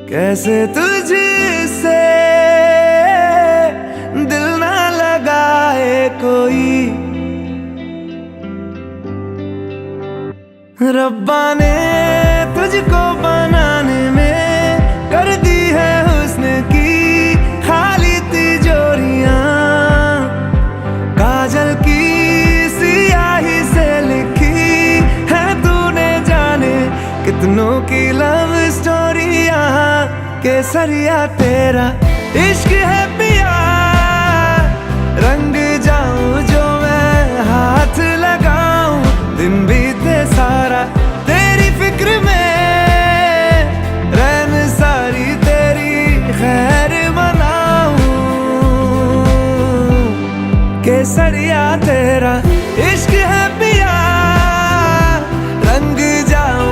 कैसे तुझसे दिल ना लगाए कोई। रब्बा ने तुझको बनाने में कर दी है हुस्न की खाली तिजोरियां। काजल की सियाही से लिखी है तूने जाने कितनों की लव स्टोरियां। केसरिया तेरा इश्क है।